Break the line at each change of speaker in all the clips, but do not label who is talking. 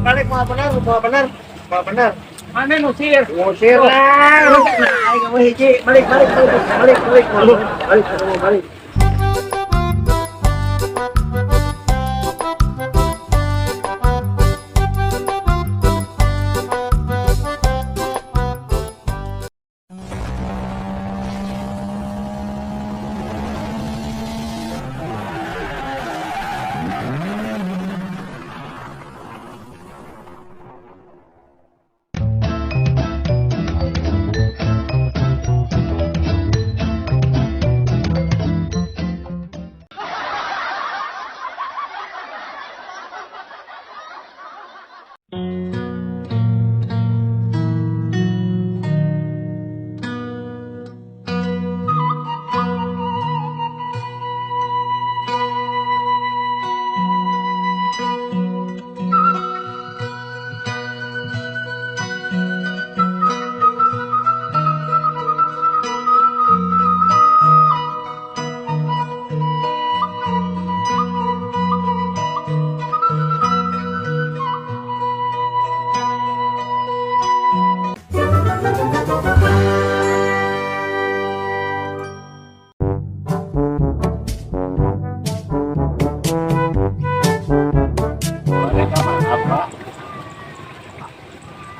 Balik mau bener, mau bener.
Mana ngusir?
Ngusir lah. Ay, kamu hiji. Balik.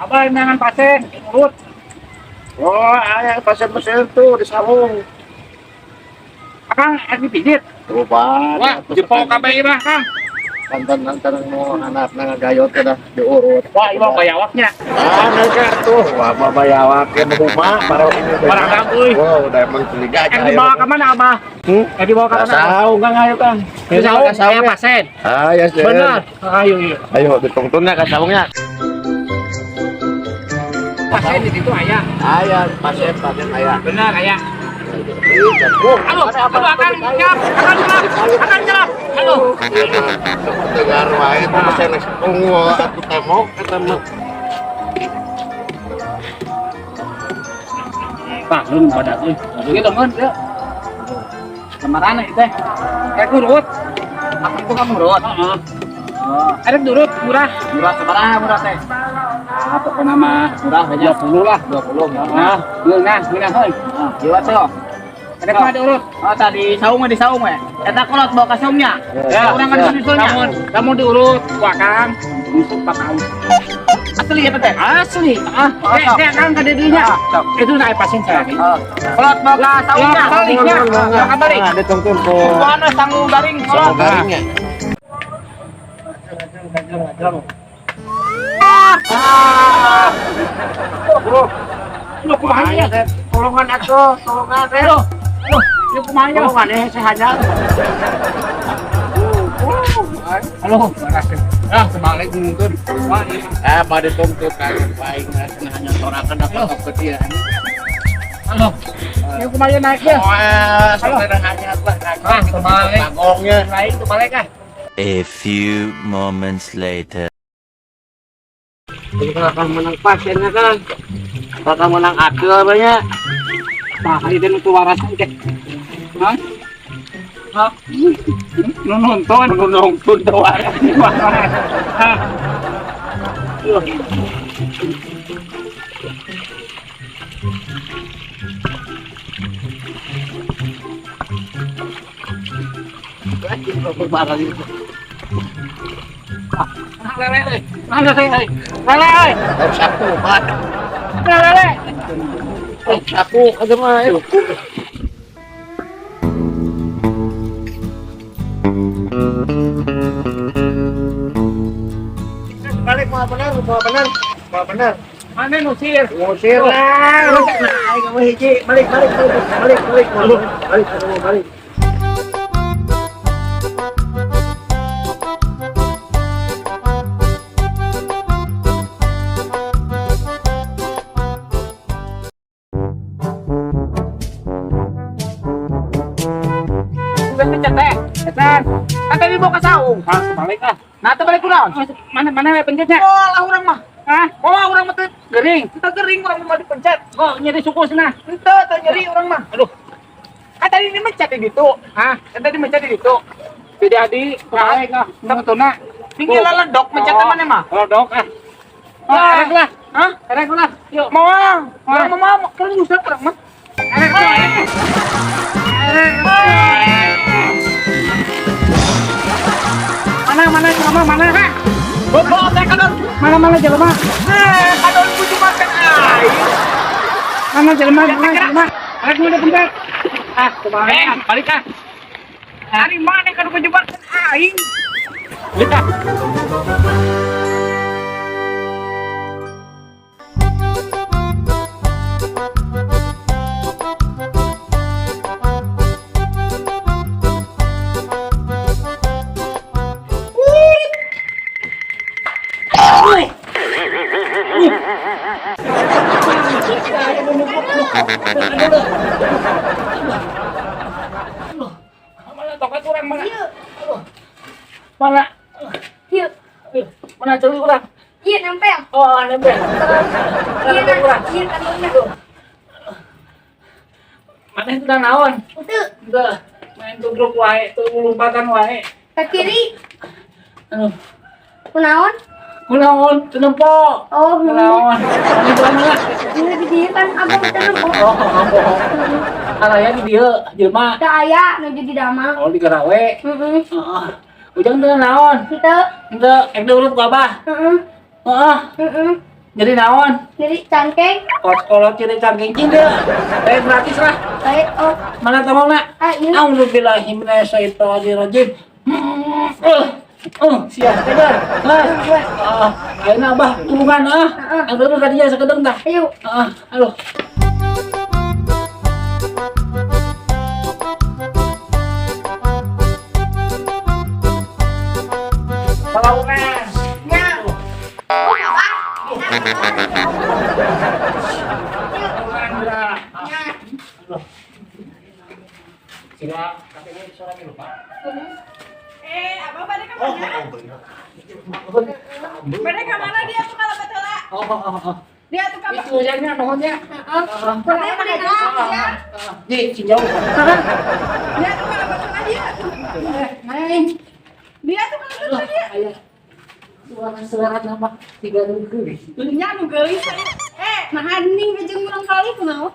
Abah jangan pasien, urut.
Oh, ayah pasien tuh di sarung.
Akang lagi pijit.
Coba.
Wah, jepol kabeh mah, Kang.
Nonton mau anak gayot dah diurut.
Wah, ieu bayawaknya.
Nah, tuh, wah bayawakeun rumah para ini.
Barang euy.
Wow, udah emang curiga aja.
Dibawa ke mana, Abah? Dibawa ke mana?
Saung Kang ayo Kang.
Saya pasien.
Ah, ya sih.
Benar. Ayo.
Ayo dituntunnya ke saungnya.
Pasien di situ aya.
Ayah, pasien ayah.
Benar aya.
Halo,
akan nyerap. Halo.
Dengar wae itu pasien ungu atuh temok ketemu.
Pak, lu pada euy. Gitu mun ya. Kemarin itu teh. Kayak kurut. Apa itu kamu urut? Heeh. Oh, ada durut murah. Murah sabaraha murah teh? Ah, pokoknya mah murah banyak 20 lah, 20. Nah, geunah heuy. Nah, jiwa teh. Ada kemana diurut? Oh, tadi saung di saung we. Eta kolot bawa ka saungnya. Ya, urang kan disusulnya. Namun diurut ku Akang. Untuk Pakang. Asli ya teh? Asli. Saya Akang ka didinya. Itu naik pasien saya. Kolot bawa ka saungnya. Ya, kabari.
Dituntun ku.
Kuana sangu garing kolot.
Garingnya.
Bro, lu kumaha ya?
Tolongan atuh, tolongan teh.
Lu kumaha ya?
Tolongan sehajar.
Halo, ah, sebalik nuntun.
Mah dituntut kan baik hanya sorakan dapat kepetian.
Halo. Lu kumaha naik ya?
Oh, sampai hanya lah.
Ah, sebalik.
Tagongnya.
Lain sebalik ah.
A few moments later.
Kita akan menang pasiennya kan. Kita akan menang adil banyak.
Nah, itu tuh warasan ke. Hah? Hah? Nonton tuh waras. Hah? Lele.
Sapu, Pak.
Lele.
Sapu, ada mah. Balik mau bener.
Mana ngusir?
Ngusir lah. Ay, kamu hiji. Balik.
Pencet teh. Pencet. Kan tadi bawa ke saung. Ah, balik ah. Nah, teu balik kunaon? Mana we pencetnya? Oh, lah urang mah. Hah? Oh, urang mah teu gering. Teu gering urang mah dipencet. Oh, nyeri suku cenah. Teu nyeri urang mah. Aduh. Kan tadi ini mencet di ditu. Hah? Kan tadi mencet di ditu. Jadi adi balik ah. Teu betulna. Tinggal ledok macam mana mah? Ledok ah. Erek lah. Hah? Erek lah. Yuk, mau. Orang mau. Kan bisa perang mah. Erek. Mana jelema mana? Bobo teh kadon. Mana jelema? Kadon kudu makan air. Mana jelema? Erek udah bentar. Kumaha? Balik ah. Ari mana kadon kudu makan air? Balik ah. Mana tokat orang mana? Mana?
Yuk.
Mana curi orang?
Iya nempel.
Oh, nempel.
Iya kandungnya.
Mana itu dah naon?
Itu
Udah, main tubruk wae, tuh lompatan wae.
ke kiri.
Aduh,
Kunaon?
kunaon? Tenempo.
Oh,
Kunaon? Ini bukan mana?
ini di dia kan abang tenang.
Oh, bohong. Araya di dia, jelma.
Da aya nu jadi damang.
Oh, di Garawe.
Heeh.
Heeh. Ujang teu naon?
Henteu.
Henteu, ek diurut ku Abah.
Heeh.
Heeh.
Heeh.
Jadi naon?
Jadi cangkeng.
Kolot ciri cangking cing deh. Gratis lah.
Baik. Oh.
Mana tamangna?
Iya.
Auzubillahi minasyaitonirrajim. Siap, tegar. Ayeuna Abah turungan Anggur kadinya sakedeung tah.
Ayo.
Aduh. Palaunan.
Ya. Oh, apa?
Sila, katanya suara lupa.
Abang pada kemana? Pada kemana dia tuh kalau betula? Dia tuh kapan?
Itu ujangnya, nuhunnya.
Pada mana dia?
Ji, cinjau.
Dia tuh kalau betula dia.
Naik.
Dia tuh kalau betula dia.
Suara nama 3.000.
Nya nu geulis. Nah hening jeung urang kali kunaon?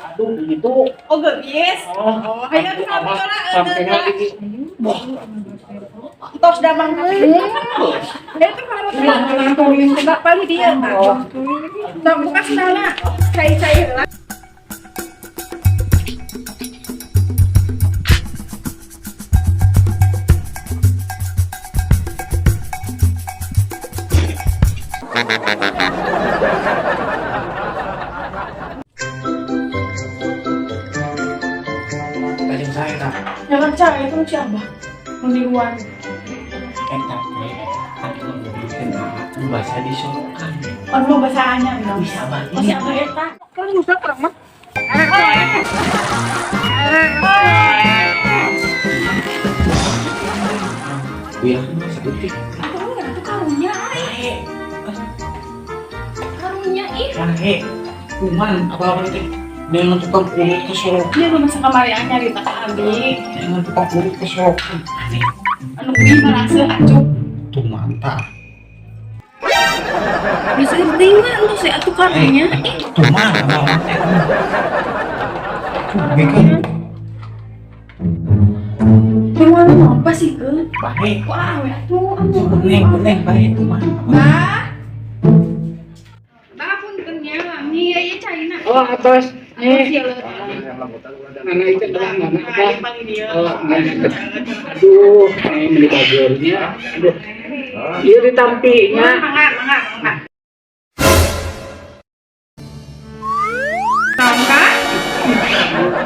Aduh, gitu.
Oh geulis. Oh, hayu tuh kalau betula.
Sampai lagi.
Tos damang deui. Dia tuh kalau betula. Enggak paling dia. Nah, buka sendalna. Cai-cai heula.
Paling saya tak.
Jangan cai itu siapa? Meniruan.
Entak bahasa disorokan.
Anu bahasaannya
Bisa banget.
masih apa eta?
Kan bisa perang mah. Iya, sebutin.
Itu karunya. Karunya ih.
Kahe, kuman apa itu? Dengan tukang kulit kesorok.
Dia belum masuk kamari anyar di tak abi.
Dengan tukang kulit kesorok. Aneh.
Anu kuwi merasa acuh.
Tuh mantap.
Bisa tinggal untuk si atuh karunya.
Tuh mana banget. Bikin
Gimana apa sih ke?
baik.
Wah, atuh anu.
Neng baik tuh mah.
Bah. Bah pun kenyang. Nih ya China.
Oh, atas. Nih.
Mana
itu adalah mana apa?
dia.
Aduh, ini beli bajurnya. Aduh. Dia ditampinya.
Mangga. Nangka?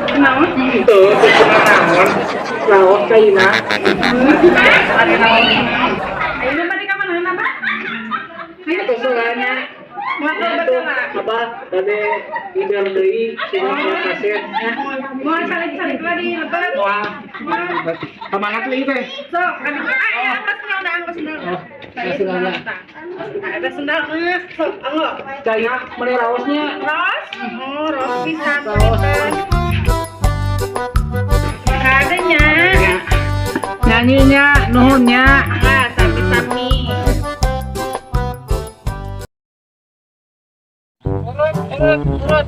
Kenapa?
Itu cuma naon. Lawan kaina.
Ada naon. Ayo balik ka mana Pak?
Atau soalnya
Motor
itu
betul.
apa tadi idam deui sing kasetnya.
Mau saling lagi lebar.
Wah. Semangat lagi teh.
Sok, angkat sendal. Ada sendal. Sok, anggo.
Cai meni raosnya.
Ros? Oh, ros pisan. Adanya.
Nyanyinya nuhunnya.
Ah,
kami. Turut.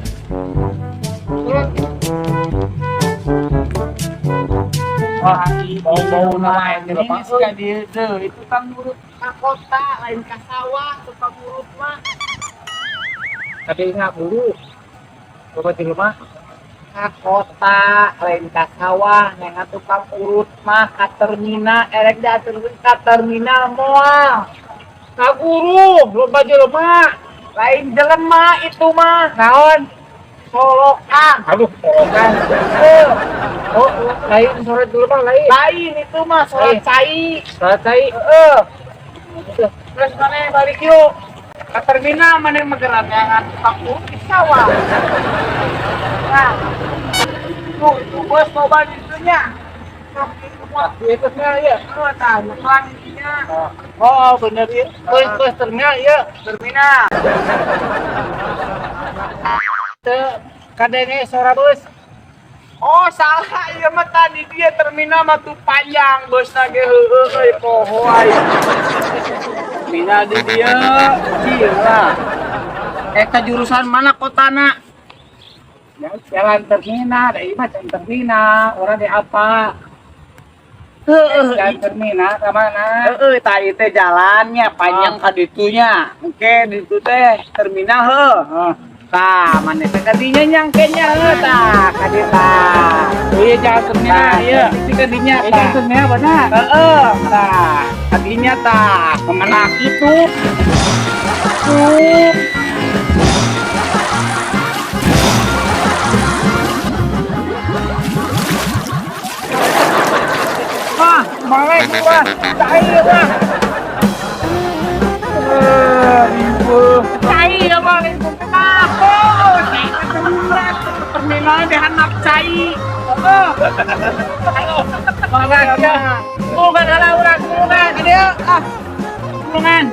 Wah, bau-bau naik ini suka dia itu kan urut ke kota, lain ke sawah, tukang urut mah. Tapi nggak buru, coba di rumah. Ke kota, lain ke sawah, nengat tukang urut mah, ke terminal, erek diaturkeun ke terminal moal. Ka guru, loba jelema, lain jelema itu mah, naon? Solokan. Aduh, solokan. Oh, lain sore dulu mah lain. Lain itu mah sholat cai. Sholat cai. Terus mana balik yuk. Ke terminal mana mageran yang tukang urut di sawah. Nah, itu bos coba di dunia. Itu ya. Tahu pelanginya. Oh, bener ya. Bos terminal ya. Terminal. Kadene suara bos. Oh salah, iya mah tadi dia terminal mah tuh panjang bos nage heueuy poho aya. Terminal di dia gila. Ke jurusan mana kotana? Ya jalan terminal, da ieu mah jalan terminal, urang di apa? Jalan terminal ka mana? Heueuy tadi teh jalannya panjang ka ditunya. Oke, ditu teh terminal heuh. Tah, mana teh kadinya nyangkenya tah, kadita. Ieu jalan terminal ieu. Di kadinya tah. Jalan terminal benar. Heeh, tah. Kadinya tah, kemana kitu? Wah, malek gua. Cai bang. Ibu. Cai ya bang, ibu kenapa? Terminal di handap cai. Makasih. Bukan ala urang, bukan. Dia bukan.